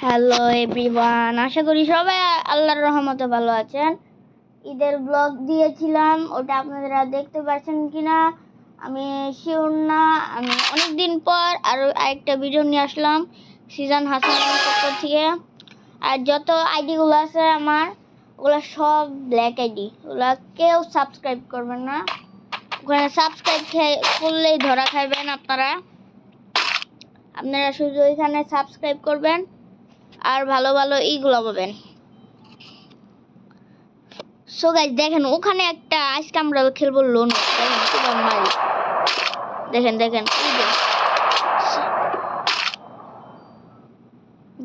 Hello everyone, আশা করি সবাই আল্লাহর রহমতে ভালো আছেন। ঈদের ব্লগ দিয়েছিলাম, ওটা আপনারা দেখতে পাচ্ছেন কিনা আমি শিওর না। আমি অনেকদিন পর আরও আরেকটা ভিডিও নিয়ে আসলাম সিজন হাসানের পক্ষ থেকে। আর যত আইডিগুলো আছে আমার, ওগুলো সব ব্ল্যাক আইডি, ওগুলো কেউ সাবস্ক্রাইব করবেন না। ওখানে সাবস্ক্রাইব করলেই ধরা খাইবেন আপনারা শুধু এখানে সাবস্ক্রাইব করবেন আর ভালো ভালো ইগুলো পাবেন। সো গাইস দেখেন, ওখানে একটা আজকে আমরা খেলবো লোন। দেখেন কিভাবে মারি, দেখেন দেখেন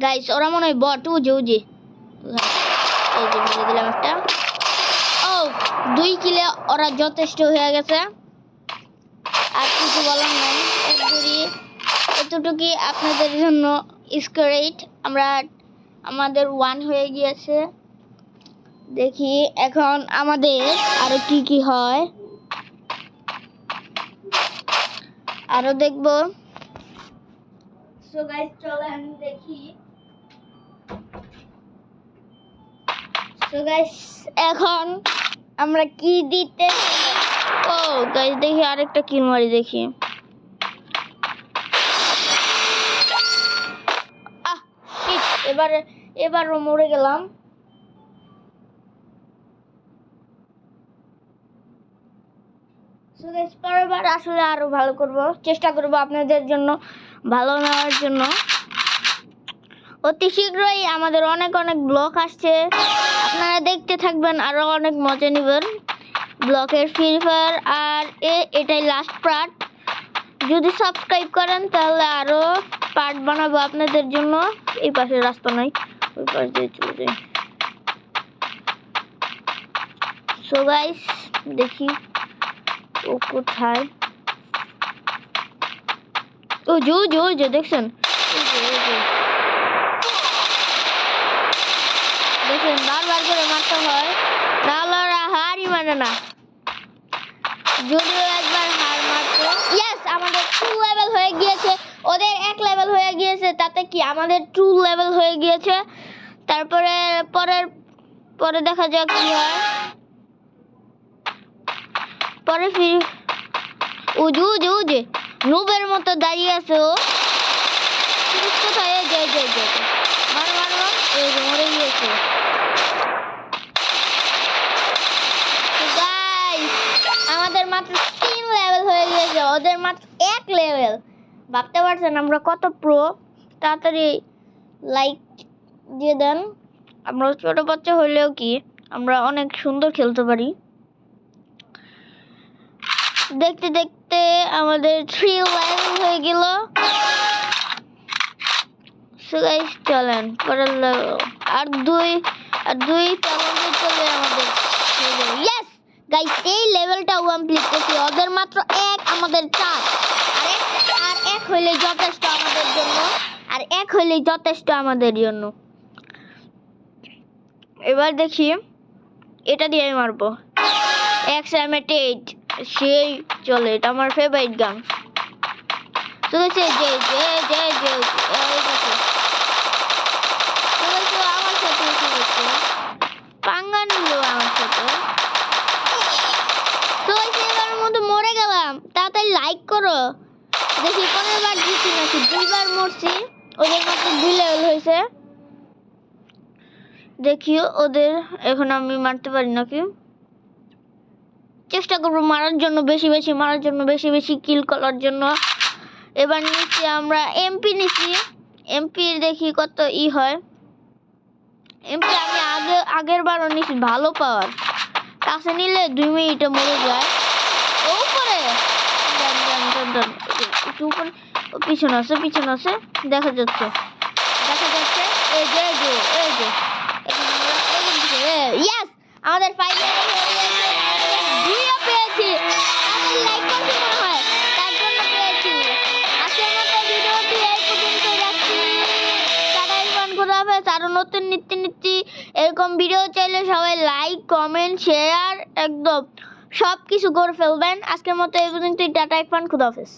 গাইস, ওরা মনে হয় বট। উজে এই যে মেরে দিলাম একটা। ও 2 কিলে ওরা যথেষ্ট হয়ে গেছে, আর কিছু বলার নাই। এতটুকুই আপনাদের জন্য স্কোরেট। আমাদের 1 হয়ে গিয়েছে। দেখি এখন আমাদের আরো কি কি হয়, আরো দেখবো। সো গাইস চলেন দেখি। সো গাইস এখন আমরা কি দিতে, ও গাইস দেখি আরেকটা কিল মারি দেখি। এবারও মরে গেলাম। পরেরবার আসলে আরো ভালো করব, চেষ্টা করব আপনাদের জন্য ভালো নেওয়ার জন্য। অতি শীঘ্রই আমাদের অনেক অনেক ব্লগ আসছে, আপনারা দেখতে থাকবেন, আরো অনেক মজা নেবেন ব্লগের ফ্রি ফায়ার। আর এটাই লাস্ট পার্ট। যদি সাবস্ক্রাইব করেন তাহলে আরো পার্ট বানাবো আপনাদের জন্য। এই পাশে রাস্তা নাই, ওই পাশ দিয়ে চলে যাই। সো গাইস দেখি ও কোথায়। ও জো দেখছেন, দেখেন বারবার করে মারতে হয়, নাহলে ওরা হারই মানে না। যদিও একবার হার মারতো। ইয়েস, আমাদের 2 লেভেল হয়ে গিয়েছে, ওদের 1 লেভেল হয়ে গিয়েছে, তাতে কি আমাদের 2 লেভেল হয়ে গিয়েছে। তারপরে পরে দেখা যাক কি হয়। পরে ফির উজে নুবের মতো দাঁড়িয়ে আছে ও। কোথায় মারো মরে গিয়েছে। আমাদের মাত্র 3 লেভেল হয়ে গিয়েছে, ওদের মাত্র 1 লেভেল। ভাবতে পারছেন আমরা কত প্রো। তাড়াতাড়ি লাইক দিয়ে দেন। আমরা ছোট বাচ্চা হইলেও কি আমরা অনেক সুন্দর খেলতে পারি। দেখতে দেখতে আমাদের 3 লেভেল হয়ে গেল। সো গাইস চলেন পরের লেভেল। আর দুই চ্যালেঞ্জ চলে আমাদের। ইয়েস গাইস, এই লেভেলটা কমপ্লিট করছি। ওদের মাত্র 1, আমাদের 4। আর 1 হইলে যথেষ্ট আমাদের জন্য। এবার দেখি এটা দিয়ে মারবো। XM8 সেই চলে, এটা আমার ফেভারিট গান। তো যে আমার সাথে পাঙ্গা নিল আমার সাথে। তো এবার মধ্যে মরে গেলাম। তাড়াতাড়ি লাইক করো। দেখি 15 বার জিতছি নাকি 2 বার মরছি। ওদের মাত্র 2 লেভেল হয়েছে। দেখি ওদের এখন আমি মারতে পারি নাকি। চেষ্টা করবো মারার জন্য, বেশি বেশি কিল করার জন্য। এবার নিচ্ছি আমরা এমপি নিচ্ছি। এমপি দেখি কত হয়। এমপি আমি আগের বারও নিচ্ছি, ভালো পাওয়ার। কাছে নিলে 2 মিনিটে মরে যায়। উপরে একটু উপরে, পিছনে আছে দেখা যাচ্ছে। এই যে ইয়েস, আমাদের 5 লেভেল হয়ে গেছে। দুইও পেয়েছি, আমি লাইক করছি মনে হয়, তার জন্য পেয়েছি। আজকের মতো ভিডিওটি এই পর্যন্ত রাখছি। টাটা এভরিওয়ান, খোদা হাফেজ। আরো নতুন নিত্য এরকম ভিডিও চাইলে সবাই লাইক, কমেন্ট, শেয়ার একদম সবকিছু করে ফেলবেন। আজকের মতো এই পর্যন্ত। টাটা এভরিওয়ান, খোদা হাফেজ।